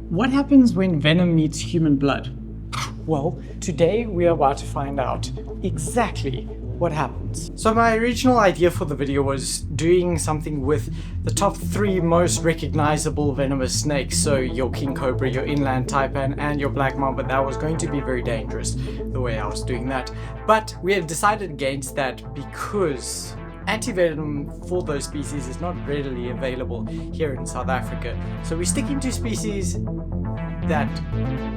What happens when venom meets human blood? Well, today we are about to find out exactly what happens. So my original idea for the video was doing something with the top 3 most recognizable venomous snakes. So your king cobra, your inland taipan, and your black mamba. That was going to be very dangerous the way I was doing that. But we have decided against that because antivenom for those species is not readily available here in South Africa. So we're sticking to species that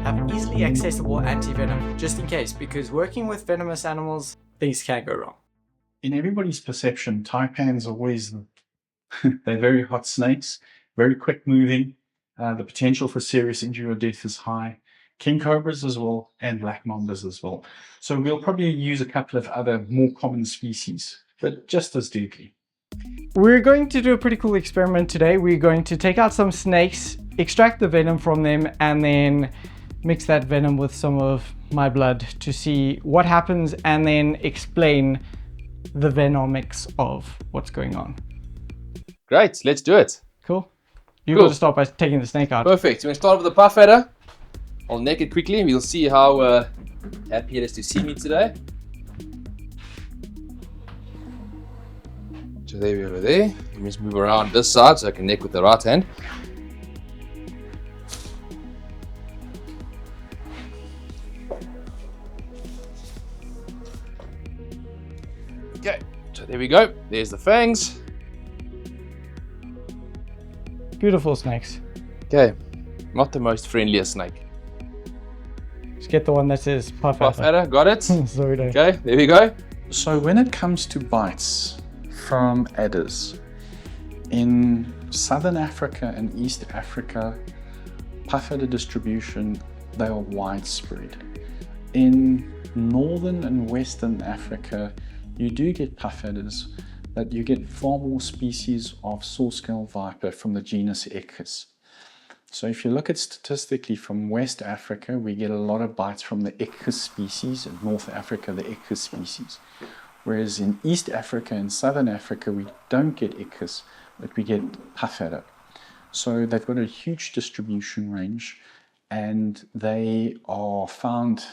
have easily accessible antivenom, just in case, because working with venomous animals, things can go wrong. In everybody's perception, taipans are always, they're very hot snakes, very quick moving. The potential for serious injury or death is high. King cobras as well, and black mambas as well. So we'll probably use a couple of other more common species, but just as deadly. We're going to do a pretty cool experiment today. We're going to take out some snakes, extract the venom from them, and then mix that venom with some of my blood to see what happens, and then explain the venomics of what's going on. Great, let's do it. Cool. You've Cool. got to start by taking the snake out. Perfect. We're going to start with the puff adder. I'll neck it quickly and we'll see how happy it is to see me today. So there we go there. Let me just move around this side so I can neck with the right hand. Okay, so there we go. There's the fangs. Beautiful snakes. Okay, not the most friendliest snake. Just get the one that says puff Puff adder. adder, got it? Sorry, don't. Okay, there we go. So when it comes to bites from adders, in Southern Africa and East Africa, puff adder distribution, they are widespread. In Northern and Western Africa, you do get puff adders, but you get far more species of saw-scale viper from the genus Echis. So if you look at statistically from West Africa, we get a lot of bites from the Echis species, and North Africa, the Echis species. Whereas in East Africa and Southern Africa, we don't get Echis, but we get puff adder. So they've got a huge distribution range, and they are found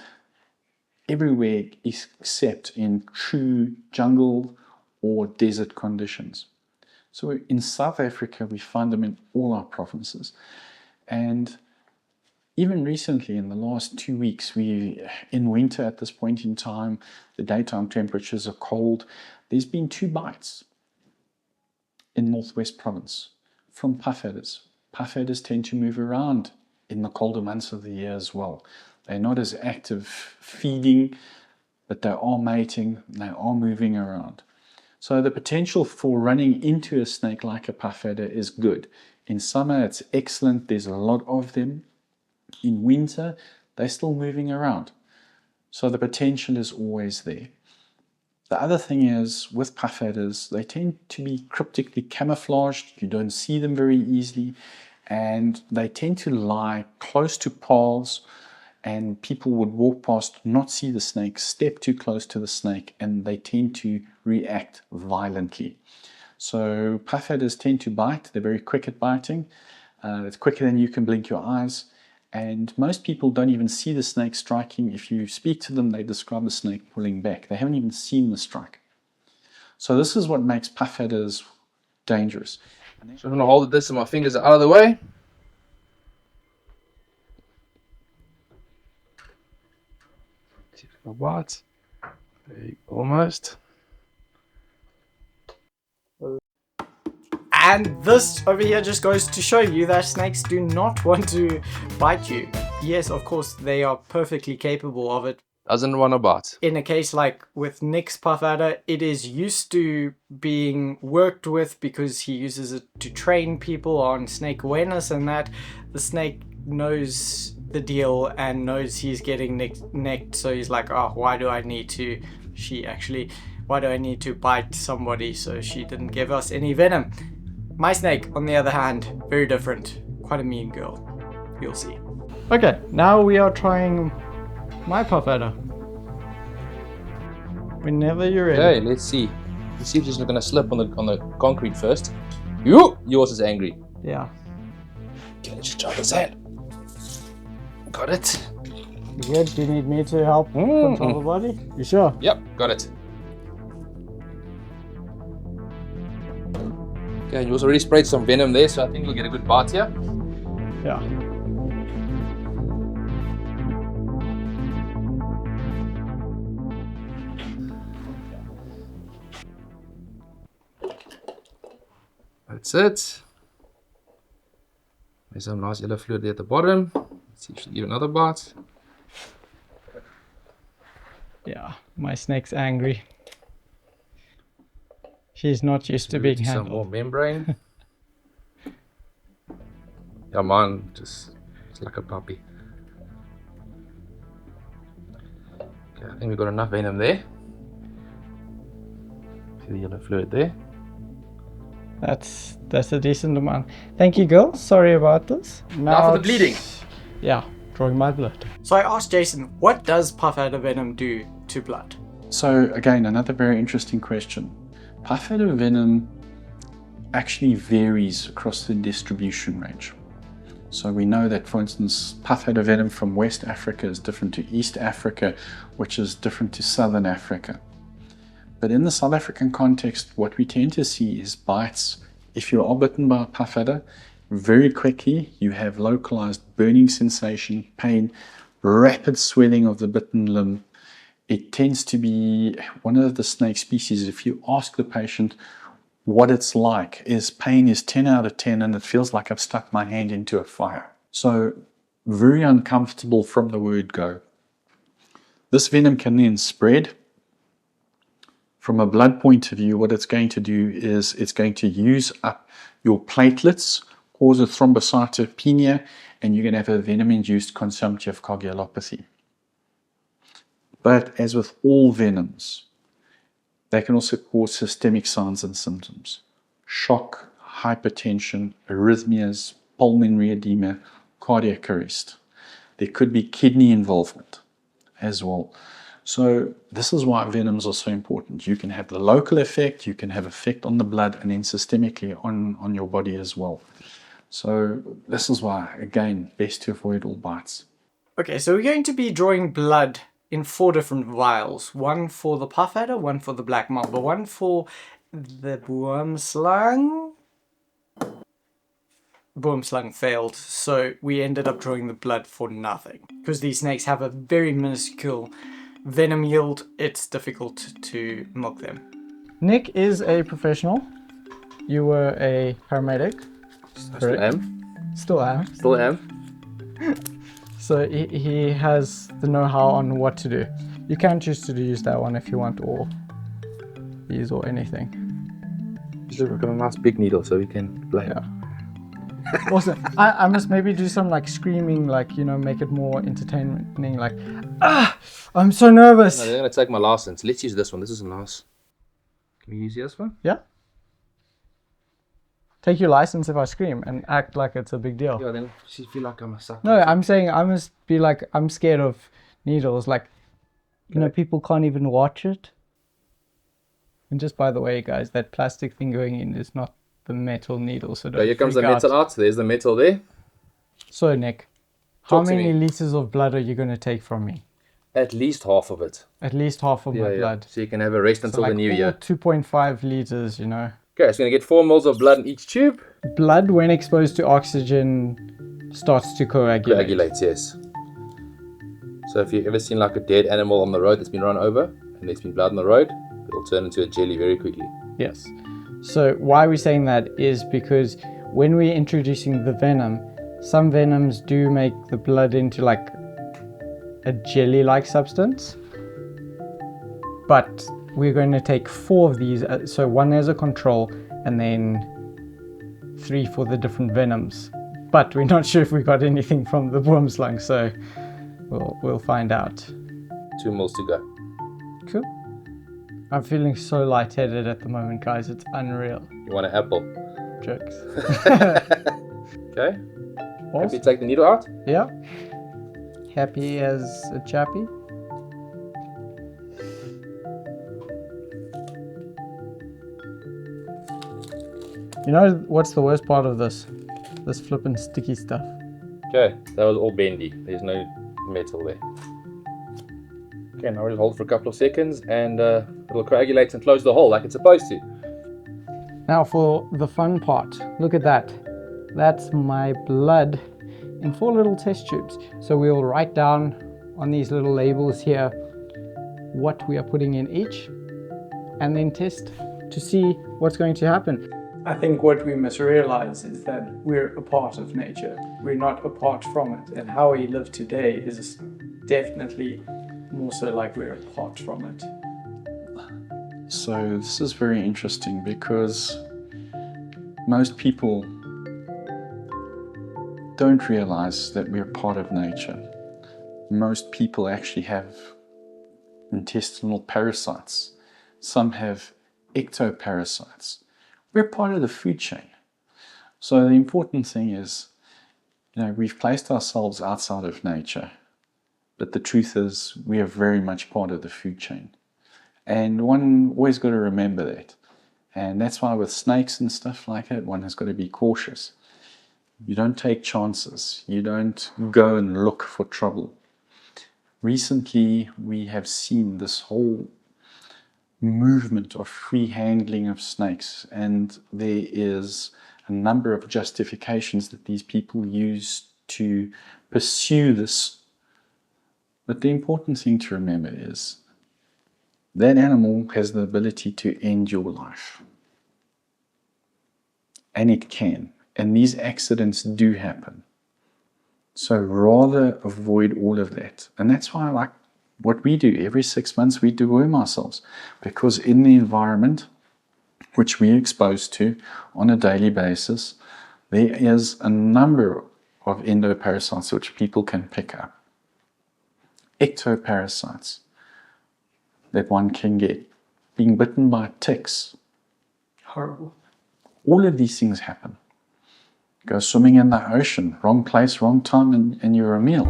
everywhere except in true jungle or desert conditions. So in South Africa, we find them in all our provinces. And even recently, in the last 2 weeks, in winter at this point in time, the daytime temperatures are cold. There's been 2 bites in Northwest Province from puff adders. Puff adders tend to move around in the colder months of the year as well. They're not as active feeding, but they are mating, they are moving around. So the potential for running into a snake like a puff adder is good. In summer, it's excellent. There's a lot of them. In winter, they're still moving around. So the potential is always there. The other thing is, with puff adders, they tend to be cryptically camouflaged. You don't see them very easily. And they tend to lie close to paths, and people would walk past, not see the snake, step too close to the snake, and they tend to react violently. So puff adders tend to bite. They're very quick at biting. It's quicker than you can blink your eyes. And most people don't even see the snake striking. If you speak to them, they describe the snake pulling back. They haven't even seen the strike. So this is what makes puff adders dangerous. So I'm going to hold this so my fingers are out of the way. What? Almost. And this over here just goes to show you that snakes do not want to bite you. Yes, of course, they are perfectly capable of it. Doesn't want to bite. In a case like with Nick's puff adder, it is used to being worked with because he uses it to train people on snake awareness, and that the snake knows the deal and knows he's getting necked, so he's like, oh, why do I need to bite somebody? So she didn't give us any venom. My snake, on the other hand, very different. Quite a mean girl. You'll see. Okay, now we are trying my puff adder. Whenever you're ready. Okay, let's see. Let's see if she's not going to slip on the concrete first. Yours is angry. Yeah. Okay, let's just try this hand. got it. You good? Do you need me to help control the body? You sure? Yep, got it. Okay, you also already sprayed some venom there, so I think we'll get a good bite here. Yeah. That's it. There's some nice yellow fluid there at the bottom. Let's see if she'll give another bite. Yeah, my snake's angry. She's not used to being Some more handled. membrane. Yeah, mine just it's like a puppy. Okay, I think we've got enough venom there. See the yellow fluid there. That's a decent amount. Thank you, girls. Sorry about this. Now for the bleeding. Yeah, drawing my blood. So I asked Jason, what does puff adder venom do to blood? So again, another very interesting question. Puff adder venom actually varies across the distribution range. So we know that, for instance, puff adder venom from West Africa is different to East Africa, which is different to Southern Africa. But in the South African context, what we tend to see is bites. If you are bitten by a puff adder, very quickly you have localized burning sensation, pain, rapid swelling of the bitten limb. It tends to be one of the snake species. If you ask the patient what it's like, is pain is 10 out of 10 and it feels like I've stuck my hand into a fire. So very uncomfortable from the word go. This venom can then spread. From a blood point of view, what it's going to do is it's going to use up your platelets, cause a thrombocytopenia, and you're going to have a venom-induced consumptive coagulopathy. But as with all venoms, they can also cause systemic signs and symptoms. Shock, hypertension, arrhythmias, pulmonary edema, cardiac arrest. There could be kidney involvement as well. So this is why venoms are so important. You can have the local effect, you can have effect on the blood, and then systemically on your body as well. So this is why, again, best to avoid all bites. Okay, so we're going to be drawing blood in 4 different vials. One for the puff adder, one for the black mamba, one for the boomslang. Boomslang failed, so we ended up drawing the blood for nothing. Because these snakes have a very minuscule venom yield, it's difficult to milk them. Nick is a professional. You were a paramedic. Still am. Still am. Still am. So he has the know-how on what to do. You can choose to use that one if you want, or these or anything. We've got a nice big needle so we can play. Yeah. Also, I must maybe do some like screaming, like, you know, make it more entertaining, like, I'm so nervous. No, they're going to take my license. Let's use this one. This is nice. Can we use this one? Yeah. Take your license if I scream and act like it's a big deal. Yeah, then she feel like I'm a sucker. No, I'm saying I must be like, I'm scared of needles. Like, you know, people can't even watch it. And just by the way, guys, that plastic thing going in is not the metal needle. So don't here comes the freak metal out. There's the metal there. So, Nick, how Talk to many me. liters of blood are you going to take from me? At least half of it. At least half of my blood. So you can have a rest until like the new year. 2.5 liters, you know. Okay, so we're going to get 4 mils of blood in each tube. Blood, when exposed to oxygen, starts to coagulate. Coagulates, yes. So if you've ever seen like a dead animal on the road that's been run over and there's been blood on the road, it'll turn into a jelly very quickly. Yes. So why we're saying that is because when we're introducing the venom, some venoms do make the blood into like a jelly-like substance. But we're going to take 4 of these, so 1 as a control and then 3 for the different venoms. But we're not sure if we got anything from the boomslang, so we'll find out. 2 mils to go. Cool. I'm feeling so lightheaded at the moment, guys. It's unreal. You want an apple? Jokes. Okay. Happy Awesome. to take the needle out? Yeah. Happy as a chappy. You know what's the worst part of this? This flippin' sticky stuff. Okay, that was all bendy. There's no metal there. Okay, now we'll hold for a couple of seconds and it'll coagulate and close the hole like it's supposed to. Now for the fun part, look at that. That's my blood in 4 little test tubes. So we'll write down on these little labels here what we are putting in each and then test to see what's going to happen. I think what we must realize is that we're a part of nature. We're not apart from it. And how we live today is definitely more so like we're apart from it. So this is very interesting because most people don't realize that we're part of nature. Most people actually have intestinal parasites. Some have ectoparasites. We're part of the food chain. So the important thing is, we've placed ourselves outside of nature, but the truth is we are very much part of the food chain. And one always got to remember that. And that's why with snakes and stuff like that, one has got to be cautious. You don't take chances. You don't go and look for trouble. Recently, we have seen this whole movement of free handling of snakes, and there is a number of justifications that these people use to pursue this. But the important thing to remember is that animal has the ability to end your life. And it can. And these accidents do happen. So rather avoid all of that. And that's why I like what we do. Every 6 months we deworm ourselves. Because in the environment which we're exposed to on a daily basis, there is a number of endoparasites which people can pick up. Ectoparasites that one can get. Being bitten by ticks. Horrible. All of these things happen. Go swimming in the ocean, wrong place, wrong time, and you're a meal.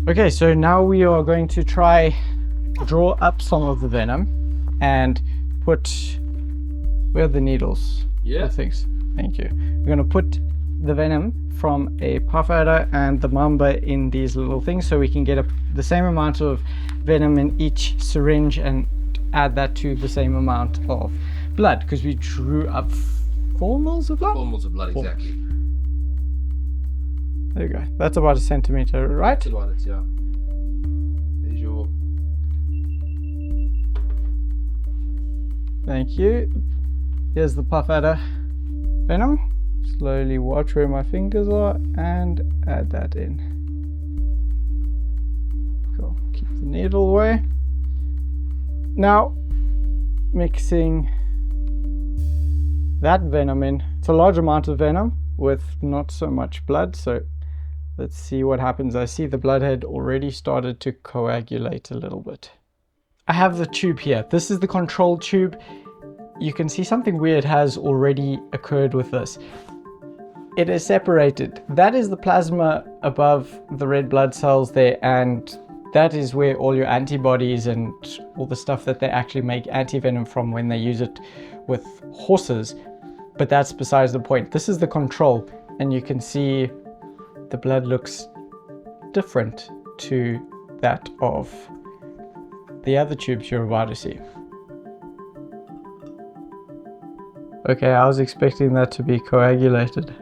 Okay, so now we are going to try draw up some of the venom and put, where are the needles? Yeah. Thanks. Thank you. We're going to put the venom from a puff adder and the mamba in these little things so we can get the same amount of venom in each syringe and add that to the same amount of blood, because we drew up 4 mils of blood? 4 mils of blood, exactly. There you go. That's about a centimeter, right? That's about it, yeah. There's your... Thank you. Here's the puff adder venom. Slowly watch where my fingers are and add that in. Cool. Keep the needle away. Now, mixing that venom in. It's a large amount of venom with not so much blood, so let's see what happens. I see the blood had already started to coagulate a little bit. I have the tube here. This is the control tube. You can see something weird has already occurred with this. It is separated. That is the plasma above the red blood cells there, and that is where all your antibodies and all the stuff that they actually make antivenom from when they use it with horses. But that's besides the point. This is the control, and you can see the blood looks different to that of the other tubes you're about to see. Okay, I was expecting that to be coagulated.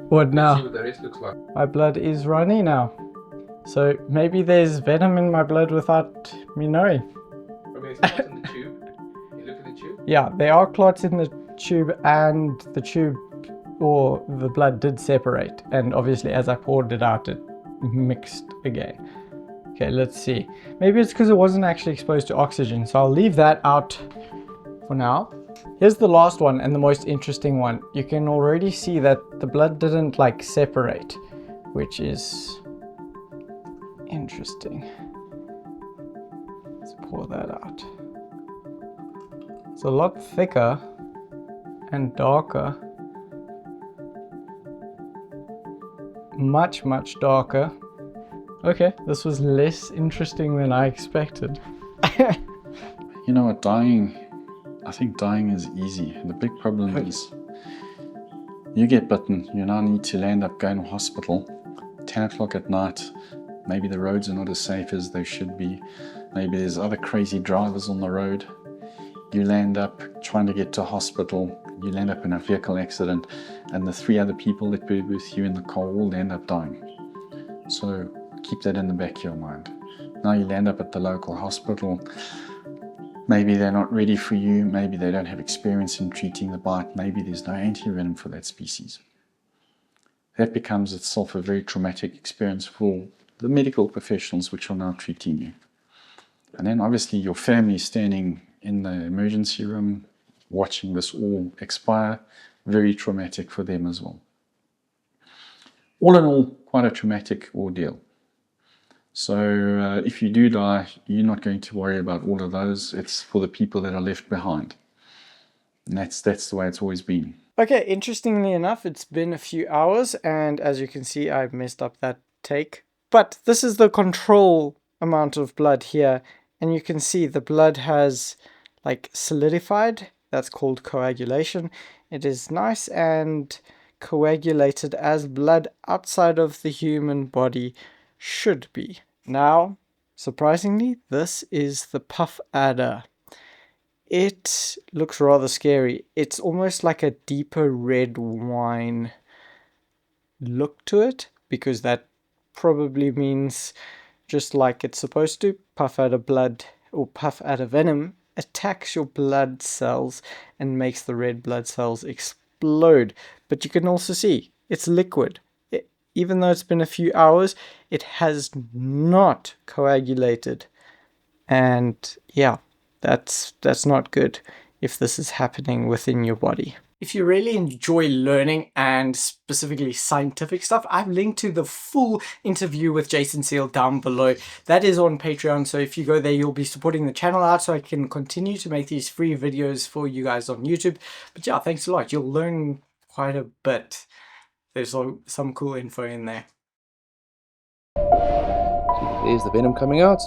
What now? See what the rest looks like. My blood is runny now. So maybe there's venom in my blood without me knowing. Okay, it's not in the tube. You look at the tube? Yeah, there are clots in the tube, and the tube or the blood did separate. And obviously as I poured it out, it mixed again. Okay, let's see. Maybe it's because it wasn't actually exposed to oxygen. So I'll leave that out for now. Here's the last one and the most interesting one. You can already see that the blood didn't like separate, which is interesting. Let's pour that out. It's a lot thicker and darker. Much, much darker. Okay, this was less interesting than I expected. You know what, I think dying is easy. The big problem is You get bitten, you now need to land up going to hospital, 10 o'clock at night. Maybe the roads are not as safe as they should be. Maybe there's other crazy drivers on the road. You land up trying to get to hospital. You land up in a vehicle accident, and the 3 other people that were with you in the car all end up dying. So keep that in the back of your mind. Now you land up at the local hospital. Maybe they're not ready for you. Maybe they don't have experience in treating the bite. Maybe there's no antivenom for that species. That becomes itself a very traumatic experience for the medical professionals which are now treating you. And then obviously your family standing in the emergency room watching this all expire, very traumatic for them as well. All in all, quite a traumatic ordeal. So if you do die, you're not going to worry about all of those. It's for the people that are left behind. And that's the way it's always been. Okay, interestingly enough, it's been a few hours, and as you can see, I've messed up that take. But this is the control amount of blood here, and you can see the blood has like solidified. That's called coagulation. It is nice and coagulated as blood outside of the human body should be. Now, surprisingly, this is the puff adder. It looks rather scary. It's almost like a deeper red wine look to it, because that probably means, just like it's supposed to, puff adder blood or puff adder venom attacks your blood cells and makes the red blood cells explode. But you can also see it's liquid. Even though it's been a few hours, it has not coagulated. And yeah, that's not good if this is happening within your body. If you really enjoy learning and specifically scientific stuff, I've linked to the full interview with Jason Seale down below. That is on Patreon, so if you go there, you'll be supporting the channel out so I can continue to make these free videos for you guys on YouTube. But yeah, thanks a lot. You'll learn quite a bit. There's some cool info in there. There's the venom coming out.